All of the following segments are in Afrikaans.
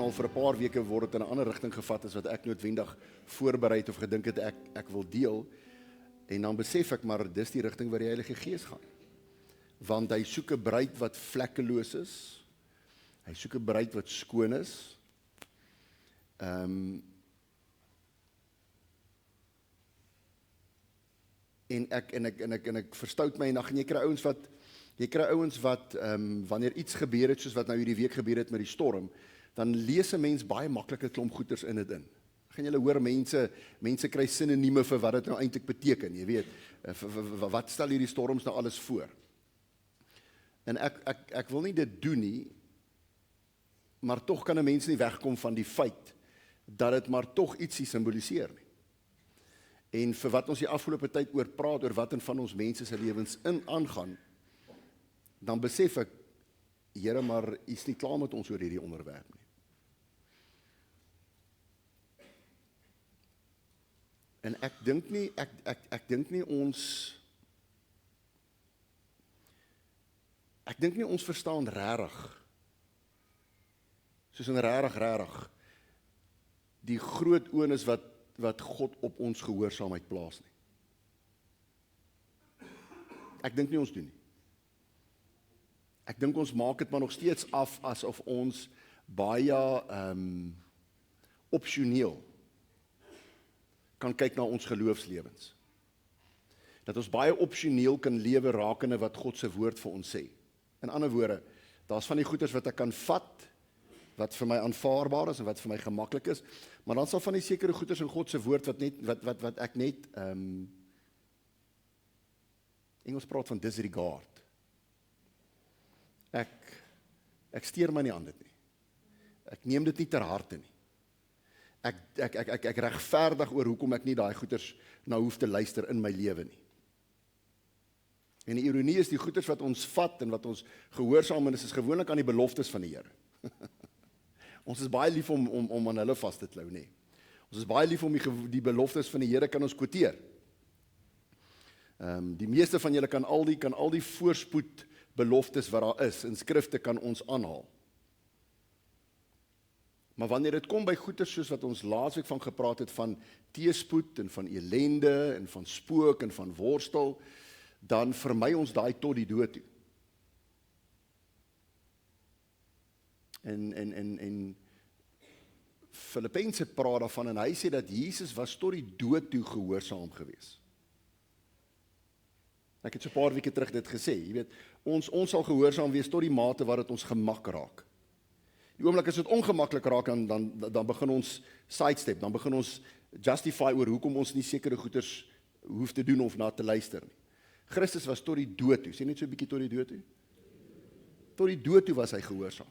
nou al vir 'n paar weke word dit in 'n ander rigting gevat as wat ek noodwendig voorberei het of gedink het ek wil deel. En dan besef ek maar dis die rigting waar die Heilige Gees gaan. Want hy soek 'n bruid wat vlekkeloos is. Hy soek 'n bruid wat skoon is. En ek verstout my en dan gaan jy kry ouens wat wanneer iets gebeur het soos wat nou hierdie week gebeur het met die storm, dan lees 'n mens baie maklike klomp goeters in dit in. Gaan julle hoor mense kry sinonieme vir wat dit nou eintlik beteken, jy weet, wat stel hierdie storms nou alles voor? En ek wil nie dit doen nie, maar tog kan 'n mens nie wegkom van die feit dat dit maar tog ietsie simboliseer nie. En vir wat ons die afgelope tyd oor praat, oor wat in van ons mense se lewens aangaan, dan besef ek, Here, maar U is nie klaar met ons oor hierdie onderwerp nie. En ek dink nie ons verstaan regtig, soos in regtig, die groot onus wat God op ons gehoorsaamheid plaas nie. Ek dink nie ons doen nie. Ek dink ons maak dit maar nog steeds af asof ons baie opsioneel kan kyk na ons geloofslewens. Dat ons baie opsioneel kan lewe rakende wat God se woord vir ons sê. In ander woorde, daar's van die goeders wat ek kan vat, wat vir my aanvaarbaar is en wat vir my gemaklik is, maar dan sal van die sekere goeders in God se woord wat ek net Engels praat van disregard. Ek steur my nie aan dit nie. Ek neem dit nie ter harte nie. Ek regverdig oor hoekom ek nie daai goeders nou hoef te luister in my lewe nie. En die ironie is die goeders wat ons vat en wat ons gehoorsaam is gewoonlik aan die beloftes van die Here. Ons is baie lief om aan hulle vas te klou, nee. Ons is baie lief om die beloftes van die Here kan ons quoteer. Die meeste van julle kan al die voorspoed beloftes wat daar is in skrifte kan ons aanhaal. Maar wanneer dit kom by goeders soos wat ons laasweek van gepraat het, van teëspoed en van elende en van spook en van worstel, dan vermy ons daai tot die dood toe. En Filippense praat daarvan en hy sê dat Jesus was tot die dood toe gehoorsaam gewees. Ek het so 'n paar weke terug dit gesê, jy weet, ons sal gehoorsaam wees tot die mate wat dit ons gemak raak. Die oomblik as dit ongemaklik raak, dan begin ons sidestep, dan begin ons justify oor hoekom ons nie sekere goeders hoef te doen of na te luister nie. Christus was tot die dood toe, sê net so 'n bietjie tot die dood toe. Tot die dood toe was hy gehoorsaam.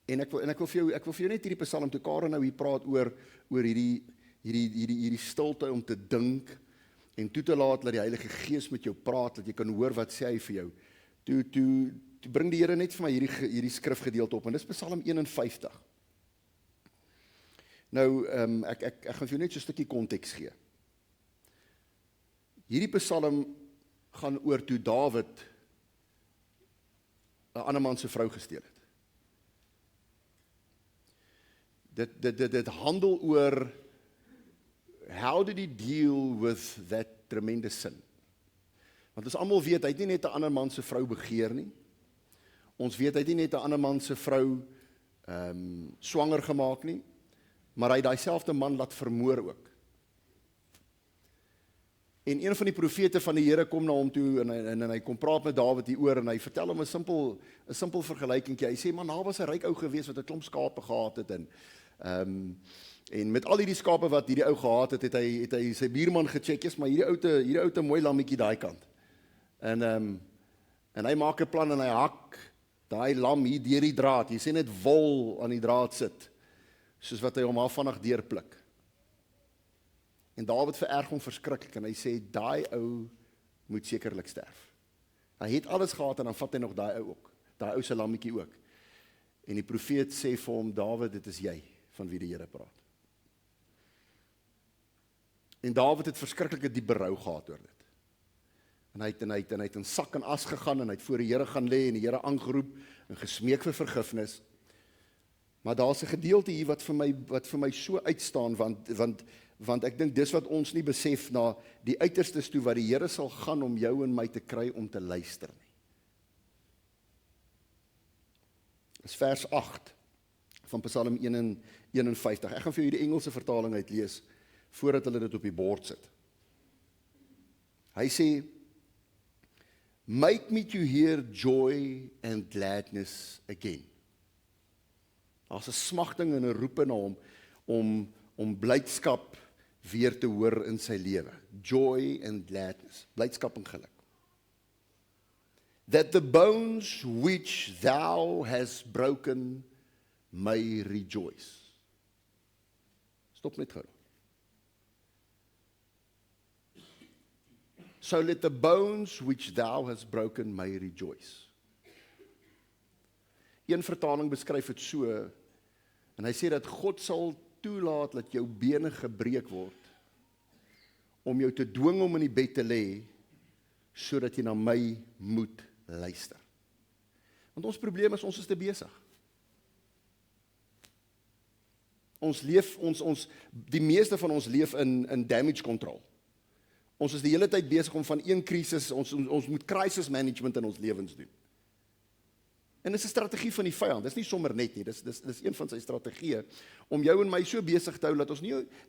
En ek wil vir jou net hierdie Psalm, toe Karen nou hier praat oor hierdie stilte om te dink en toe te laat dat die Heilige Gees met jou praat, dat jy kan hoor wat sê hy vir jou. Toe bring die Here net vir my hierdie skrifgedeelte op en dis Psalm 51. Nou ek gaan vir jou net so 'n stukkie konteks gee. Hierdie Psalm gaan oor toe Dawid 'n ander man se vrou gesteel het. Dit handel oor how did he deal with that tremendous sin? Want ons almal weet, hy het nie net 'n ander man se vrou begeer nie. Ons weet, hy het nie net 'n ander man se vrou swanger gemaak nie, maar hy het daai selfde man laat vermoor ook. En een van die profete van die Here kom na hom toe en hy kom praat met Dawid hieroor en hy vertel hom 'n simpel vergelykingkie. Hy sê, man, daar was 'n ryk ou gewees wat 'n klomp skape gehad het en met al hierdie skape wat hierdie ou gehad het, het hy sy buurman gecheck, maar hierdie ou te mooi lammetjie daai kant. En hy maak 'n plan en hy hak daai lam hier deur die draad. Jy sien net wol aan die draad sit, soos wat hy hom al vinnig deurpluk. En Dawid vererg hom verskriklik en hy sê, daai ou moet sekerlik sterf. Hy het alles gehad en dan vat hy nog daai ou ook, daai ou se lammetjie ook. En die profeet sê vir hom, Dawid, dit is jy van wie die Here praat. En Dawid het verskriklike diep berou gehad oor dit. En hy het in sak en as gegaan, en hy het voor die Here gaan lê, en die Here aangeroep, en gesmeek vir vergifnis. Maar daar's 'n gedeelte hier wat vir my so uitstaan, want ek dink dis wat ons nie besef na die uiterstes toe, wat die Here sal gaan om jou en my te kry om te luister nie. Dis vers 8 van Psalm 51. Ek gaan vir julle die Engelse vertaling uitlees, voordat hulle dit op die bord sit. Hy sê, make me to hear joy and gladness again. Daar's 'n smagting en 'n roepe na hom, om blydskap weer te hoor in sy lewe. Joy and gladness, blydskap en geluk. That the bones which thou hast broken may rejoice. Stop net gou. So let the bones which thou hast broken may rejoice. Een vertaling beskryf dit so, en hy sê dat God sal toelaat dat jou bene gebreek word, om jou te dwing om in die bed te lê, sodat jy na my moet luister. Want ons probleem is, ons is te besig. Ons leef, die meeste van ons leef in damage control. Ons is die hele tyd besig om van een krisis, ons moet crisis management in ons lewens doen. En dis 'n strategie van die vyand, dis nie sommer net nie, dis een van sy strategieë, om jou en my so besig te hou,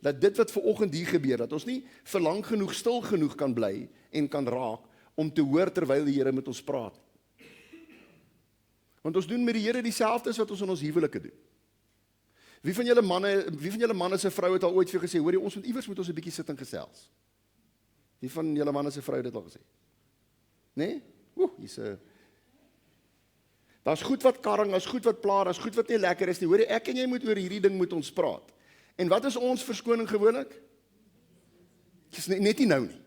dat dit wat vanoggend hier gebeur, dat ons nie vir lank genoeg, stil genoeg kan bly, en kan raak, om te hoor terwyl die Here met ons praat. Want ons doen met die Here dieselfde as wat ons in ons huwelike doen. Wie van julle manne se vrou het al ooit vir jou gesê, hoor jy, ons moet ons 'n bietjie sit en gesels? Wie van julle manne se vrou het dit al gesê? Nee? Daar's goed wat karring, daar's goed wat pla, daar's goed wat nie lekker is nie. Hoor jy, ek en jy moet oor hierdie ding moet ons praat. En wat is ons verskoning gewoonlik? Net nie nou nie.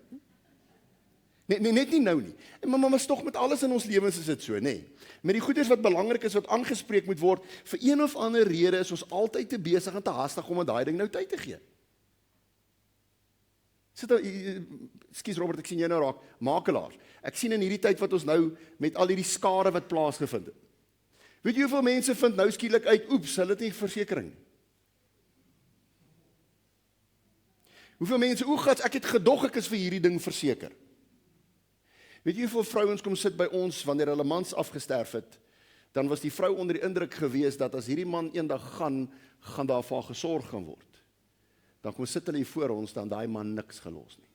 Net nie nou nie. Maar is tog met alles in ons lewens is dit so, nê? Met die goeders wat belangrik is, wat aangespreek moet word, vir een of ander rede is ons altyd te besig en te haastig om aan daai ding nou tyd te gee. Ekskuus Robert, ek sien jou nou raak, makelaars. Ek sien in hierdie tyd wat ons nou, met al hierdie skade wat plaasgevind het. Weet jy hoeveel mense vind nou skielik uit, oeps, hulle het nie versekering nie. Hoeveel mense, gats, ek het gedog ek is vir hierdie ding verseker. Weet jy hoeveel vrouens kom sit by ons, wanneer hulle mans afgesterf het, dan was die vrou onder die indruk gewees, dat as hierdie man eendag gaan daarvan gesorg gaan word. Dan kom sit hulle hier voor ons, dan daai man niks gelos nie.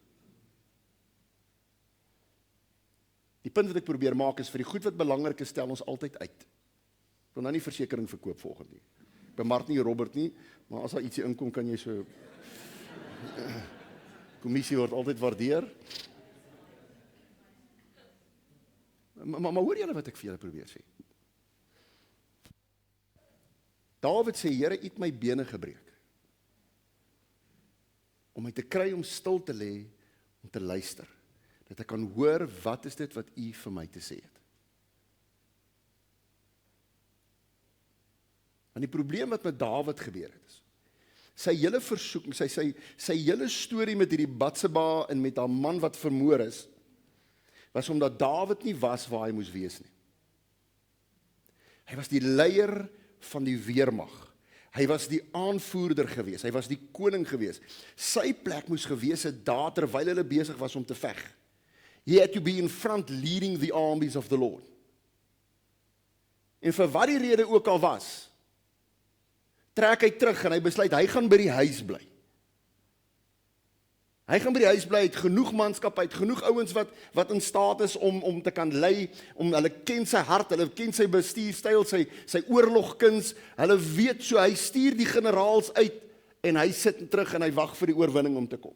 Die punt wat ek probeer maak is, vir die goed wat belangrik is, stel ons altyd uit. Ek wil nou nie versekering verkoop volgende nie. Bemark nie Robert nie, maar as daar ietsie inkom, kan jy so... Kommissie word altyd waardeer. Maar hoor julle wat ek vir julle probeer sê? Dawid sê, Here, U het my bene gebreek. Om my te kry om stil te lê, om te luister. Dat ek kan hoor, wat is dit wat U vir my te sê het. En die probleem wat met Dawid gebeur het is, sy hele versoeking, sy hele storie met hierdie Batseba en met haar man wat vermoor is, was omdat Dawid nie was waar hy moes wees nie. Hy was die leier van die weermag. Hy was die aanvoerder gewees, hy was die koning gewees. Sy plek moes gewees het daar terwyl hulle besig was om te veg. He had to be in front leading the armies of the Lord. En vir wat die rede ook al was, trek hy terug en hy besluit, hy gaan by die huis bly. Hy gaan by die huis bly, het genoeg manskap, het genoeg ouens wat in staat is om te kan lei, hulle ken sy hart, hulle ken sy bestuurstyl, sy oorlogkuns, hulle weet so, hy stuur die generaals uit, en hy sit terug en hy wag vir die oorwinning om te kom.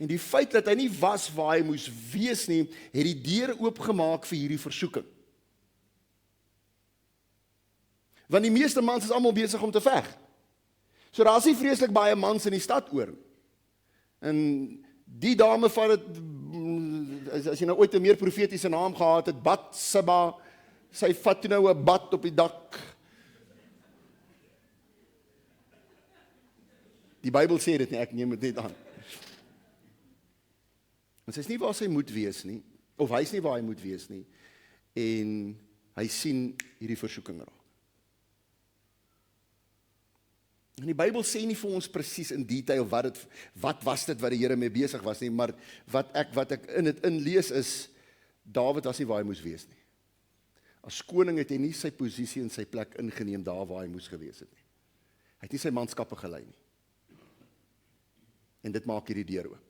En die feit dat hy nie was waar hy moes wees nie, het die deur oopgemaak vir hierdie versoeking. Want die meeste mans is almal besig om te veg. So daar is nie vreeslik baie mans in die stad oor. En die dame van het, as jy nou ooit 'n meer profetiese naam gehad het, Batseba, sy vat toe nou 'n bad op die dak. Die Bybel sê dit nie, ek neem dit net aan. En sy's nie waar sy moet wees nie, of hy's nie waar hy moet wees nie, en hy sien hierdie versoeking raak. En die Bybel sê nie vir ons presies in detail wat was dit wat die Here mee besig was nie, maar wat ek in dit inlees is, Dawid was nie waar hy moes wees nie. As koning het hy nie sy posisie en sy plek ingeneem daar waar hy moes gewees het nie. Hy het nie sy manskappe gelei nie. En dit maak hierdie deur oop.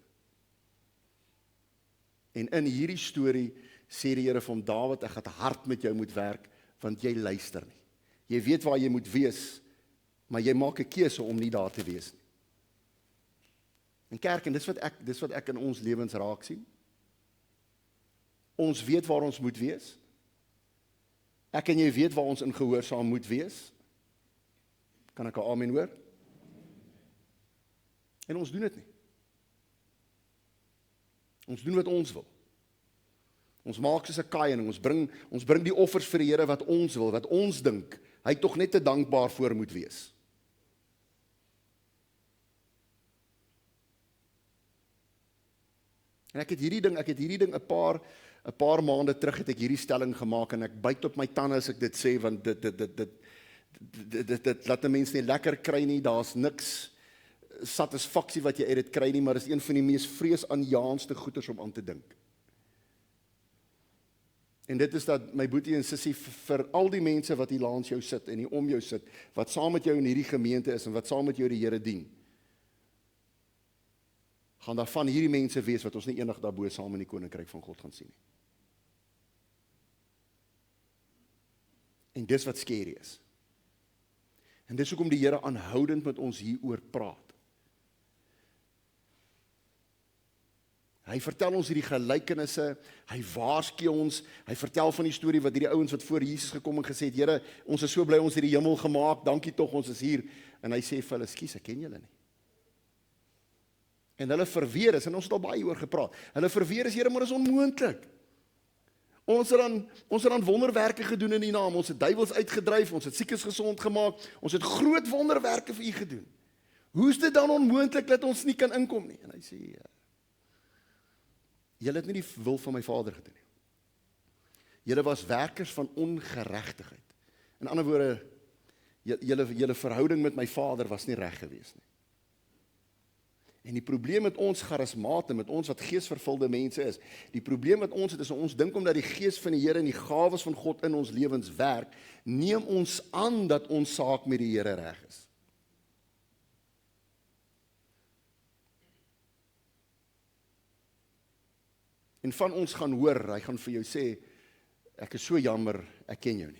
En in hierdie storie sê die Here vir hom, Dawid, ek gaan hard met jou moet werk, want jy luister nie. Jy weet waar jy moet wees, maar jy maak 'n keuse om nie daar te wees nie. En kerk, en dis wat ek in ons lewens raak sien. Ons weet waar ons moet wees. Ek en jy weet waar ons in gehoorsaam moet wees. Kan ek 'n amen hoor? En ons doen dit nie. Ons doen wat ons wil. Ons maak soos 'n Kain en ons bring die offers vir die Here wat ons wil, wat ons dink hy tog net te dankbaar voor moet wees. En ek het hierdie ding 'n paar maande terug het ek hierdie stelling gemaak en ek byt op my tande as ek dit sê, want dit laat 'n mens nie lekker kry nie, daar's niks satisfaksie wat jy uit dit kry nie, maar is een van die mees vreesaanjaendste goeters om aan te dink. En dit is dat my boetie en sussie, vir al die mense wat hier langs jou sit en hier om jou sit, wat saam met jou in hierdie gemeente is en wat saam met jou die Here dien, gaan daar van hierdie mense wees wat ons nie eendag daarbo saam in die koninkryk van God gaan sien nie. En dis wat scary is. En dis hoekom die Here aanhoudend met ons hieroor praat. Hy vertel ons hierdie gelykenisse, hy waarsku ons, hy vertel van die storie wat hierdie ouens wat voor Jesus gekom en gesê het, Here, ons is so bly ons het die hemel gemaak, dankie tog, ons is hier. En hy sê vir hulle, skus, ek ken julle nie. En hulle verweer is, en ons het al baie oor gepraat, hulle verweer is, Here, maar is onmoontlik. Ons het dan wonderwerke gedoen in die naam, ons het duiwels uitgedryf, ons het siekes gesond gemaak, ons het groot wonderwerke vir u gedoen. Hoe is dit dan onmoontlik dat ons nie kan inkom nie? En hy sê, julle het nie die wil van my Vader gedoen nie. Julle was werkers van ongeregtigheid. In ander woorde, julle verhouding met my Vader was nie reg gewees nie. En die probleem met ons charismate, met ons wat geesvervulde mense is, die probleem met ons het is, ons dink omdat die gees van die Here en die gawes van God in ons lewens werk, neem ons aan dat ons saak met die Here reg is. En van ons gaan hoor, hy gaan vir jou sê, ek is so jammer, ek ken jou nie.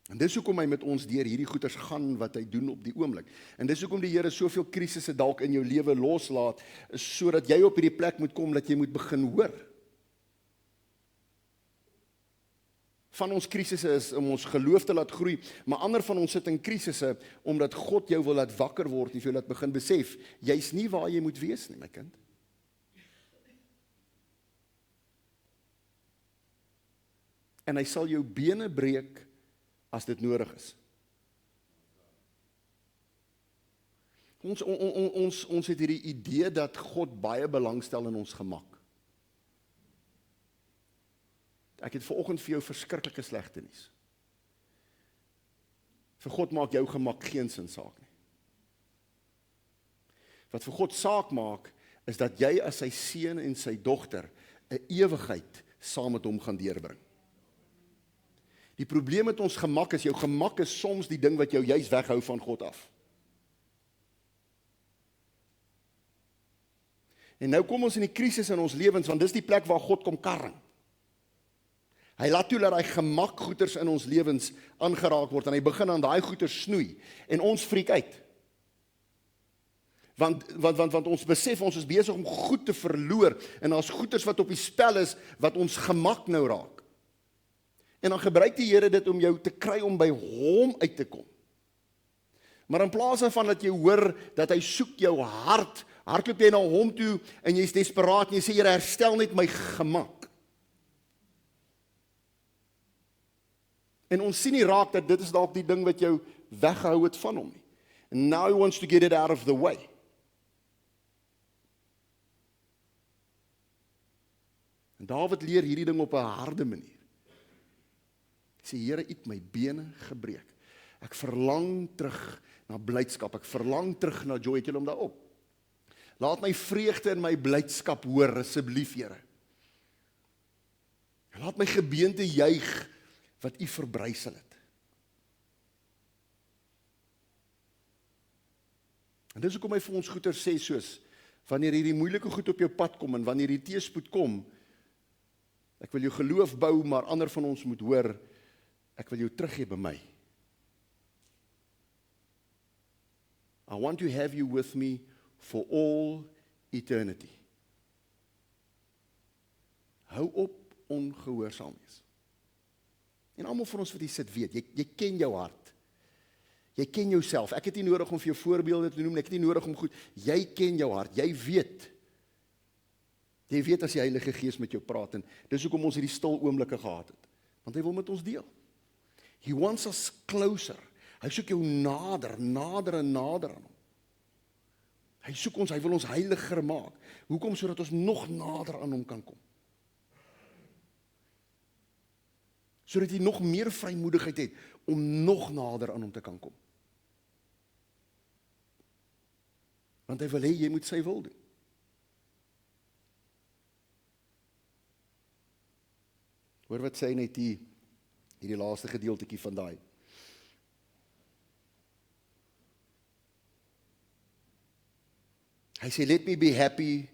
En dis hoekom hy met ons deur hierdie goeters gaan wat hy doen op die oomblik. En dis hoekom die Here soveel krisisse dalk in jou lewe loslaat, sodat jy op hierdie plek moet kom, dat jy moet begin hoor. Van ons krisisse is om ons geloof te laat groei, maar ander van ons sit in krisisse, omdat God jou wil laat wakker word, en vir jou laat begin besef, jy's nie waar jy moet wees nie, my kind. En hy sal jou bene breek, as dit nodig is. Ons het hierdie idee dat God baie belangstel in ons gemak. Ek het vanoggend vir jou verskriklike slegte nuus. Vir God maak jou gemak geen sin saak nie. Wat vir God saak maak, is dat jy as sy seun en sy dogter 'n ewigheid saam met hom gaan deurbring. Die probleem met ons gemak is, jou gemak is soms die ding wat jou juis weghou van God af. En nou kom ons in die krisis in ons lewens, want dis die plek waar God kom karring. Hy laat toe dat hy gemakgoeders in ons lewens aangeraak word, en hy begin aan daai goeders snoei, en ons friek uit. Want ons besef, ons is besig om goed te verloor, en daar's goeders wat op die spel is, wat ons gemak nou raak. En dan gebruik die Here dit om jou te kry om by hom uit te kom. Maar in plaas daarvan dat jy hoor dat hy soek jou hart, hardloop jy na hom toe en jy's desperaat en jy sê, Here, herstel net my gemak. En ons sien nie raak dat dit is dalk die ding wat jou weggehou het van hom nie. And now he wants to get it out of the way. En Dawid leer hierdie ding op 'n harde manier. Hy sê, Here, U het my bene gebreek. Ek verlang terug na blydskap, ek verlang terug na joy. Het julle hom daarop? Laat my vreugde en my blydskap hoor, asseblief, Here. Laat my gebeente juig wat U verbrysel het. En dis hoekom hy vir ons goeie sê soos, wanneer hierdie moeilike goed op jou pad kom, en wanneer die teëspoed kom, ek wil jou geloof bou, maar ander van ons moet hoor, ek wil jou teruggee by my. I want to have you with me for all eternity. Hou op ongehoorsaam wees. En almal van ons wat hier sit weet, jy ken jou hart. Jy ken jouself. Ek het nie nodig om vir jou voorbeelde te noem, ek het nie nodig om goed. Jy ken jou hart. Jy weet. Jy weet as die Heilige Gees met jou praat, en dis hoekom ons hierdie stil oomblikke gehad het. Want hy wil met ons deel. He wants us closer. Hy soek jou nader en nader aan hom. Hy soek ons, hy wil ons heiliger maak. Hoekom? Sodat ons nog nader aan hom kan kom. Sodat jy nog meer vrymoedigheid het om nog nader aan hom te kan kom. Want hy wil hê jy moet sy wil doen. Hoor wat sê hy net hierdie laaste gedeeltetjie van daai. Hy sê, let me be happy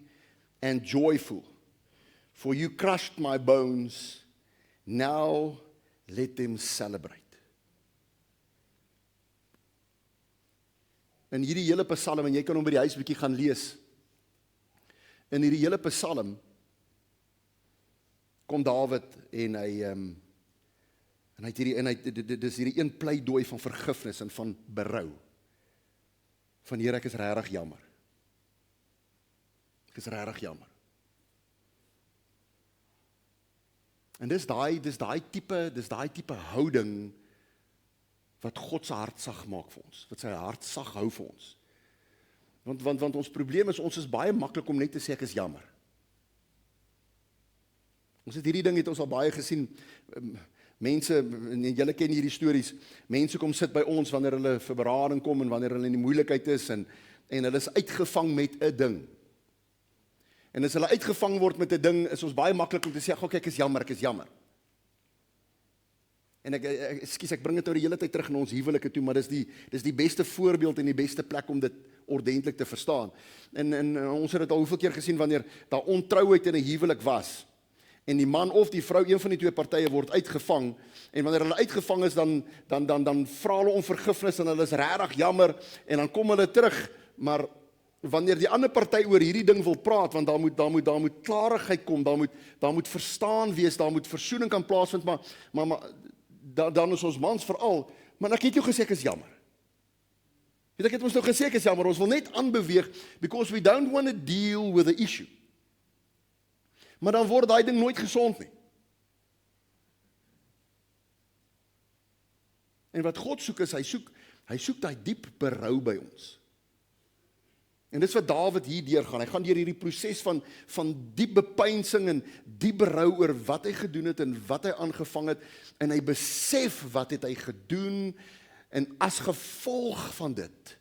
and joyful, for you crushed my bones, now let them celebrate. In hierdie hele psalm, en jy kan hom by die huis bietjie gaan lees, in hierdie hele psalm, kom Dawid en hy dis hierdie een pleidooi van vergifnis en van berou. Van Here, ek is regtig jammer. Ek is regtig jammer. En dis daai tipe houding wat God se hart sag maak vir ons, wat sy hart sag hou vir ons. Want ons probleem is, ons is baie maklik om net te sê ek is jammer. Ons het hierdie ding het ons al baie gesien, mense, en julle ken hierdie stories, mense kom sit by ons wanneer hulle vir berading kom en wanneer hulle in die moeilikheid is en hulle is uitgevang met 'n ding. En as hulle uitgevang word met 'n ding, is ons baie maklik om te sê, ek is jammer. En ek bring dit nou die hele tyd terug na ons huwelike toe, maar dis die beste voorbeeld en die beste plek om dit ordentlik te verstaan. En ons het dit al hoeveel keer gesien wanneer daar ontrouheid in 'n huwelik was. En die man of die vrou, een van die twee partye word uitgevang, en wanneer hulle uitgevang is, dan vra hulle om vergifnis, en hulle is regtig jammer, en dan kom hulle terug, maar wanneer die ander party oor hierdie ding wil praat, want daar moet klarigheid kom, daar moet verstaan wees, daar moet versoening kan plaasvind, maar dan is ons mans veral, maar ek het jou gesê ek is jammer. Weet ek het ons nou gesê ek is jammer, ons wil net aanbeweeg, because we don't want to deal with the issue. Maar dan word daai ding nooit gesond nie. En wat God soek is, hy soek daai diep berou by ons. En dis wat Dawid hier deurgaan. Hy gaan deur hierdie proses van diep bepeinsing en diep berou oor wat hy gedoen het en wat hy aangevang het, en hy besef wat het hy gedoen, en as gevolg van dit,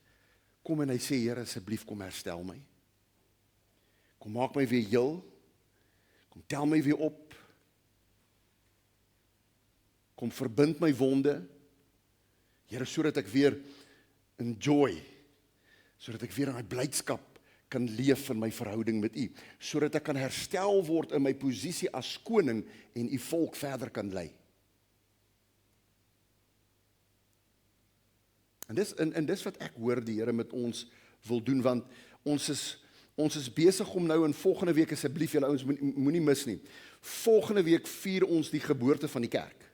kom en hy sê, Here, asseblief kom herstel my. Kom maak my weer heel. Kom tel my weer op. Kom verbind my wonde. Here, sodat ek weer enjoy, sodat ek weer in my blydskap kan leef in my verhouding met U, sodat ek kan herstel word in my posisie as koning en U volk verder kan lei. En dis wat ek hoor die Here met ons wil doen, want ons is besig om nou in volgende week, asseblief julle ouens moenie mis nie. Volgende week vier ons die geboorte van die kerk.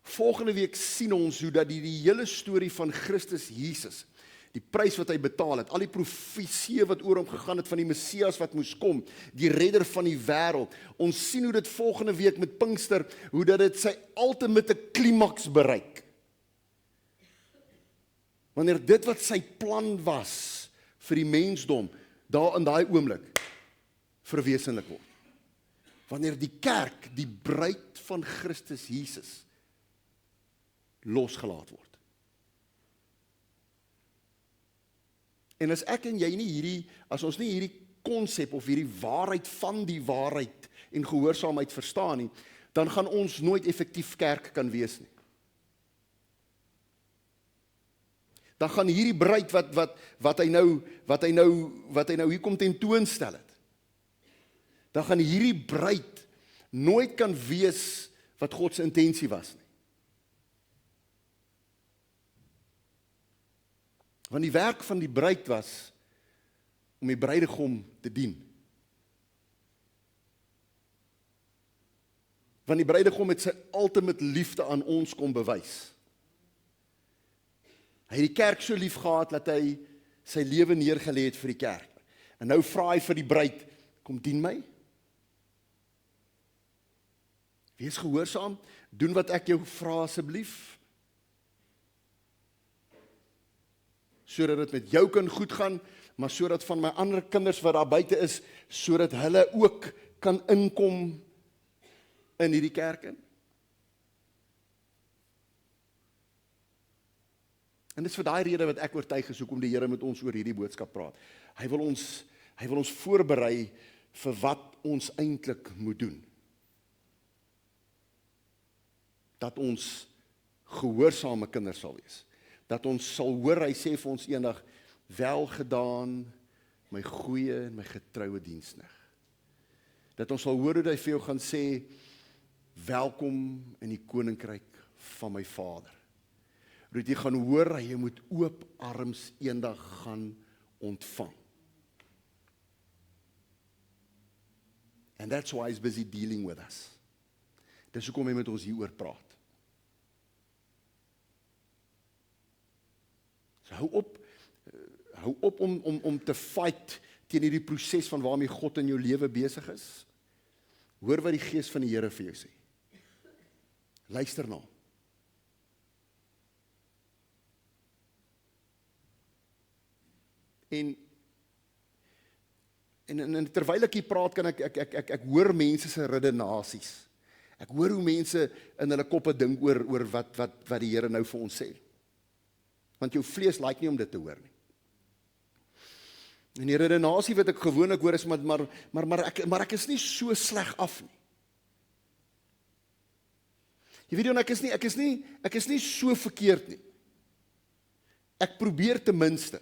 Volgende week sien ons hoe dat die hele storie van Christus Jesus, die prys wat hy betaal het, al die profeseë wat oor hom gegaan het van die Messias wat moes kom, die redder van die wêreld. Ons sien hoe dit volgende week met Pinkster, hoe dat dit sy ultimate klimaks bereik. Wanneer dit wat sy plan was vir die mensdom, daar in daai oomblik verwesenlik word. Wanneer die kerk, die bruid van Christus Jesus, losgelaat word. En as ek en jy nie as ons nie hierdie konsep of hierdie waarheid van die waarheid en gehoorsaamheid verstaan nie, dan gaan ons nooit effektief kerk kan wees nie. Dan gaan hierdie bruid wat hy nou hier kom tentoonstel het, dan gaan hierdie bruid nooit kan wees wat God se intensie was nie. Want die werk van die bruid was om die bruidegom te dien. Want die bruidegom het sy ultimate liefde aan ons kom bewys. Hy het die kerk so lief gehad dat hy sy lewe neergelê het vir die kerk. En nou vra hy vir die bruid, kom dien my. Wees gehoorsaam, doen wat ek jou vra asseblief. Sodat dit met jou kan goed gaan, maar sodat van my ander kinders wat daar buite is, sodat hulle ook kan inkom in hierdie kerk in. En dit is vir daai rede wat ek oortuig is hoekom die Here met ons oor hierdie boodskap praat. Hy wil ons voorberei vir wat ons eintlik moet doen. Dat ons gehoorsame kinders sal wees. Dat ons sal hoor, hy sê vir ons eendag, welgedaan, my goeie en my getroue diensknegt. Dat ons sal hoor hoe hy vir jou gaan sê, welkom in die koninkryk van my Vader. Dat jy gaan hoor, jy moet oop arms eendag gaan ontvang. And that's why he's busy dealing with us. Dis hoekom hy met ons hieroor praat. So hou op om te fight teen hierdie proses van waarmee God in jou lewe besig is. Hoor wat die Gees van die Here vir jou sê. Luister na hom. En terwyl ek hier praat, kan ek hoor mense se redenasies. Ek hoor hoe mense in hulle koppe dink oor wat die Here nou vir ons sê. Want jou vlees like nie om dit te hoor nie. En die redenasie wat ek gewoonlik hoor is, maar ek is nie so sleg af nie. Jy weet, ek is nie so verkeerd nie. Ek probeer ten minste.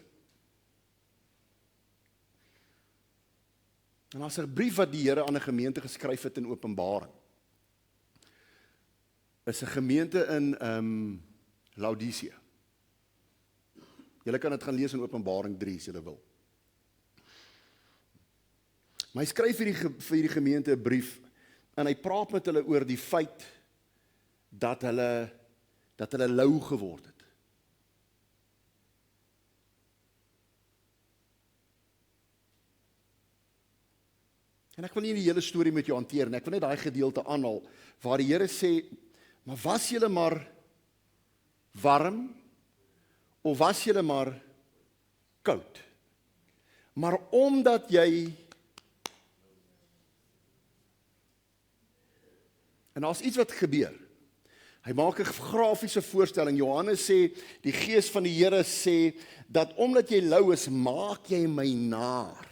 En as 'n brief wat die Here aan 'n gemeente geskryf het in Openbaring, is 'n gemeente in Laodicea. Julle kan dit gaan lees in Openbaring 3 as julle wil. Maar hy skryf vir die gemeente 'n brief en hy praat met hulle oor die feit dat hulle lou geword het. En ek wil nie die hele storie met jou hanteer nie, ek wil net daai gedeelte aanhaal, waar die Here sê, maar was julle maar warm, of was julle maar koud? Maar omdat jy, en daar's iets wat gebeur, hy maak 'n grafiese voorstelling, Johannes sê, die Gees van die Here sê, dat omdat jy lou is, maak jy my naar.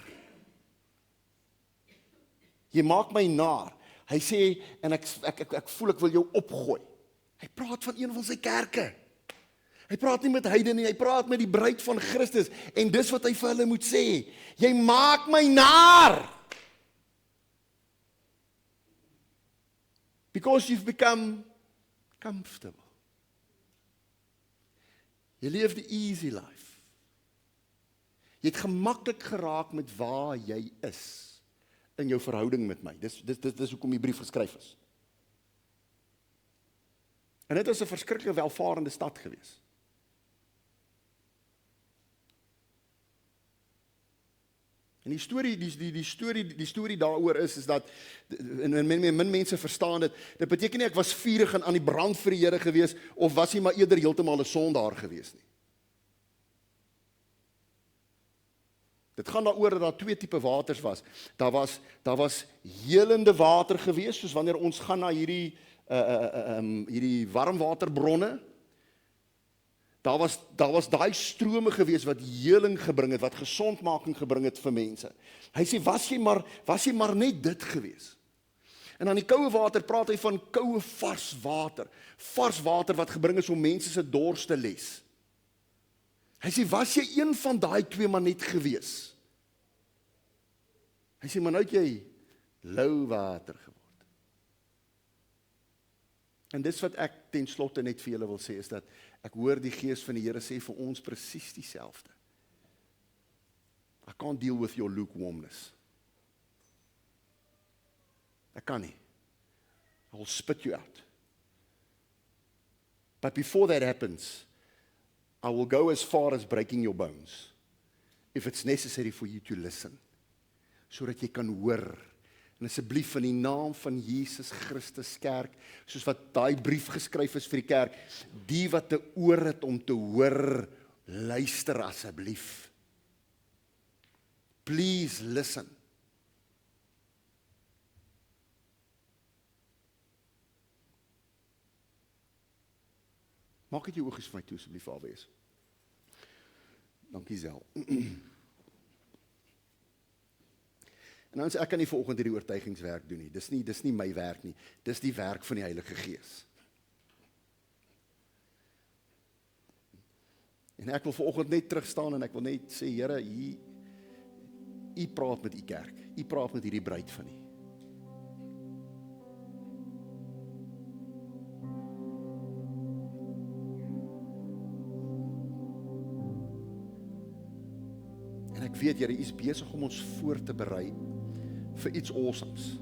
Jy maak my naar. Hy sê, en ek voel ek wil jou opgooi. Hy praat van een van sy kerke. Hy praat nie met heidene nie, hy praat met die bruid van Christus. En dis wat hy vir hulle moet sê. Jy maak my naar. Because you've become comfortable. Jy leef die easy life. Jy het gemaklik geraak met waar jy is in jou verhouding met my. Dis hoekom die brief geskryf is. En dit was 'n verskriklike welvarende stad gewees. En die storie daaroor is dat, en min mense verstaan dit beteken nie ek was vurig en aan die brand vir die Here gewees, of was hy maar eerder heeltemal 'n sondaar gewees nie. Dit gaan daaroor dat daar 2 tipe waters was. Daar was helende water gewees, soos wanneer ons gaan na hierdie warmwaterbronne. Daar was daai strome gewees wat heling gebring het, wat gesondmaking gebring het vir mense. Hy sê, was jy maar net dit gewees? En aan die koue water praat hy van koue vars water. Vars water wat gebring is om mense se dors te les. Hy sê, was jy een van daai 2 maar net gewees? Hy sê, maar nou het jy lou water geword. En dis wat ek ten slotte net vir julle wil sê, is dat ek hoor die Gees van die Here sê vir ons presies dieselfde. I can't deal with your lukewarmness. Ek kan nie. I will spit you out. But before that happens, I will go as far as breaking your bones, if it's necessary for you to listen, sodat jy kan hoor. En asseblief in die naam van Jesus Christus kerk, soos wat daai brief geskryf is vir die kerk, die wat 'n oor het om te hoor, luister asseblief. Please listen. Maak dit jou oogies vir my toe, asseblief, Alwees. Dankie, Zel. En nou, ek kan nie vanoggend hierdie oortuigingswerk doen nie. Dis nie my werk nie. Dis die werk van die Heilige Gees. En ek wil vanoggend net terugstaan en ek wil net sê, Here, U praat met U kerk. U praat met hierdie bruid van U. En ek weet, Here, U is besig om ons voor te berei vir iets awesomes.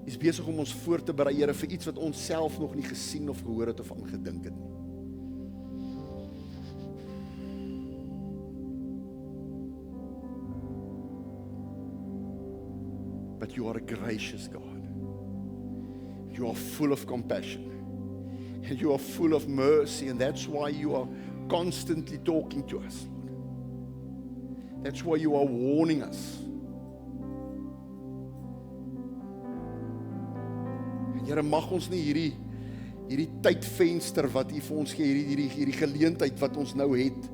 U is besig om ons voor te berei, Here, vir iets wat ons self nog nie gesien of gehoor het of aan gedink het nie. But you are a gracious God. You are full of compassion. And you are full of mercy, and that's why you are constantly talking to us, Lord. That's why you are warning us. Here, mag ons nie hierdie tydvenster wat U vir ons gee, hierdie geleentheid wat ons nou het,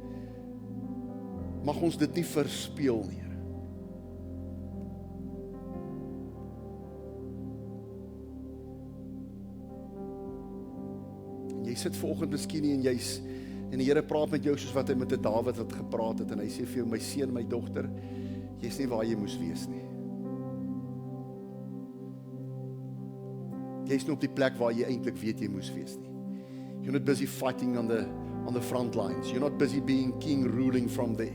mag ons dit nie verspeel nie, Here. Jy sit vanoggend miskien nie en die Here praat met jou soos wat hy met 'n Dawid wat gepraat het, en hy sê vir jou, my seun, my dogter, jy's nie waar jy moes wees nie. Jy's nie op die plek waar jy eintlik weet jy moes wees nie. You're not busy fighting on the front lines. You're not busy being king ruling from there.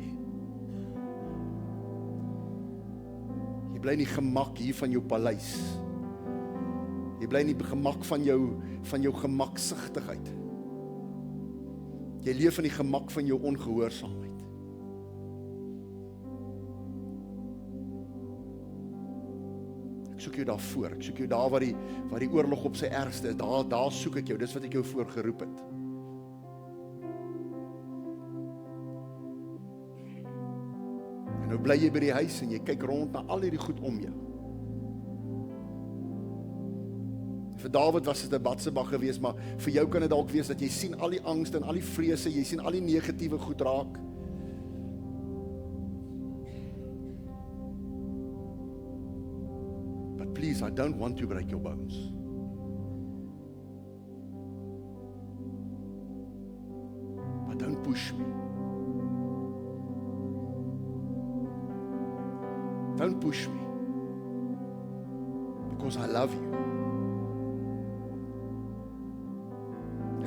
Jy bly nie gemak hier van jou paleis. Jy bly nie gemak van jou gemaksigtigheid. Jy leef in die gemak van jou ongehoorsaamheid. Ek soek jou daarvoor. Ek soek jou daar waar die oorlog op sy ergste is. Daar soek ek jou. Dis wat ek jou voor geroep het. En nou bly jy by die huis en jy kyk rond na al hierdie goed om jou. Vir Dawid was dit 'n Batseba geweest, maar vir jou kan dit dalk wees dat jy sien al die angste en al die vrese, jy sien al die negatiewe goed raak. But please, I don't want to break your bones. But don't push me. Don't push me. Because I love you.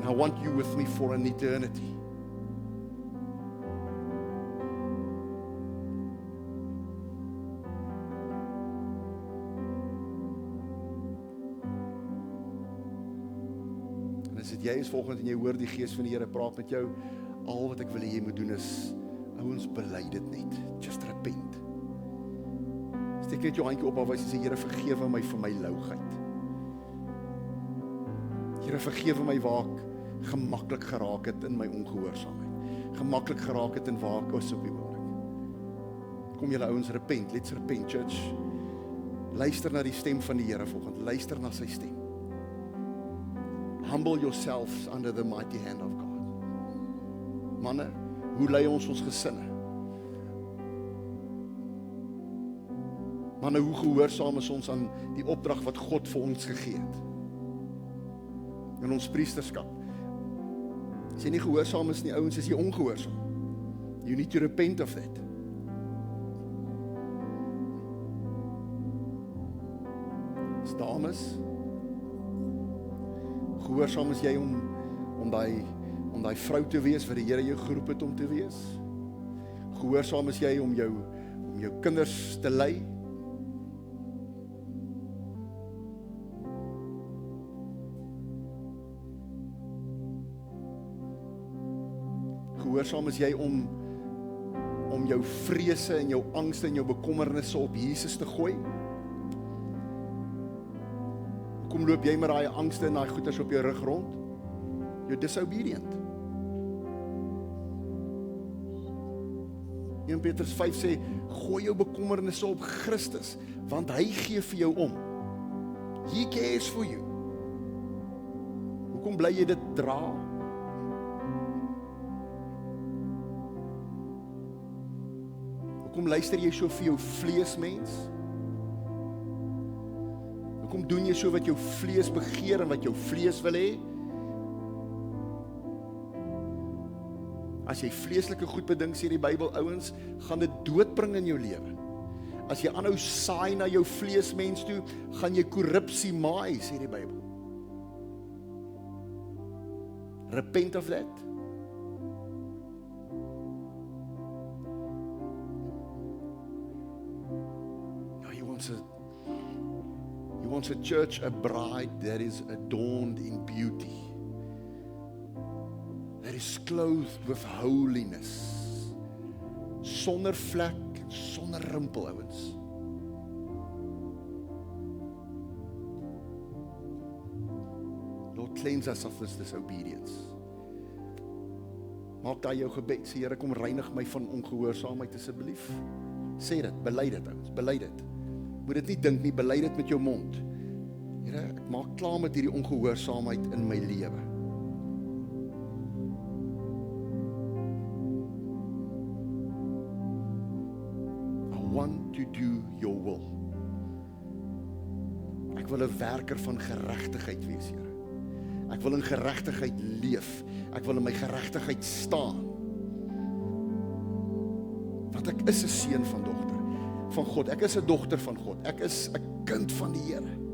I want you with me for an eternity. En as jy is volgens en jy hoor die Gees van die Here praat met jou, al wat ek wil hê jy moet doen is, ouens, bely dit net. Just repent. Steek net jou handjie op en sê, Here, vergewe my vir my louheid. Here, vergewe my waar ek gemaklik geraak het in my ongehoorsaamheid. Gemaklik geraak het in waar ek was op die oomblik. kom julle ouens repent, let's repent church. Luister na die stem van die Here vanoggend, luister na sy stem. Humble yourselves under the mighty hand of God. Manne, hoe lei ons gesinne? Manne, hoe gehoorsaam is ons aan die opdrag wat God vir ons gegee het? In ons priesterskap. As jy nie gehoorsaam is nie, ouens, is jy ongehoorsaam. You need to repent of that. As dames, gehoorsaam is jy om daai vrou te wees wat die Here jou geroep het om te wees. Gehoorsaam is jy om jou kinders te lei. Gehoorsaam is jy om jou vrese en jou angste en jou bekommernisse op Jesus te gooi. Hoekom loop jy met daai angste en daai goeters op jou rug rond? You're disobedient. 1 Petrus 5 sê, gooi jou bekommernisse op Christus, want hy gee vir jou om. He cares for you. Hoekom bly jy dit dra? Hoekom luister jy so vir jou vleesmens? Hoekom doen jy so wat jou vlees begeer en wat jou vlees wil hê? As jy vleeslike goed bedink, sê die Bybel, ouens, gaan dit doodbring in jou lewe. As jy aanhou saai na jou vleesmens toe, gaan jy korrupsie maai, sê die Bybel. Repent of that. He wants a church, a bride that is adorned in beauty, that is clothed with holiness, sonder vlek en sonder rimpel, ouens. Lord, cleanse us of this disobedience. Maak daai jou gebed, sê Here, kom reinig my van ongehoorsaamheid asseblief. Sê dit, bely dit, ouens, bely dit. Moet dit nie dink nie, bely dit met jou mond. Here, ek maak klaar met hierdie ongehoorsaamheid in my lewe. I want to do your will. Ek wil 'n werker van geregtigheid wees, Here. Ek wil in geregtigheid leef. Ek wil in my geregtigheid staan. Want ek is 'n seun van dogter van God. Ek is 'n dogter van God. Ek is 'n kind van die Here.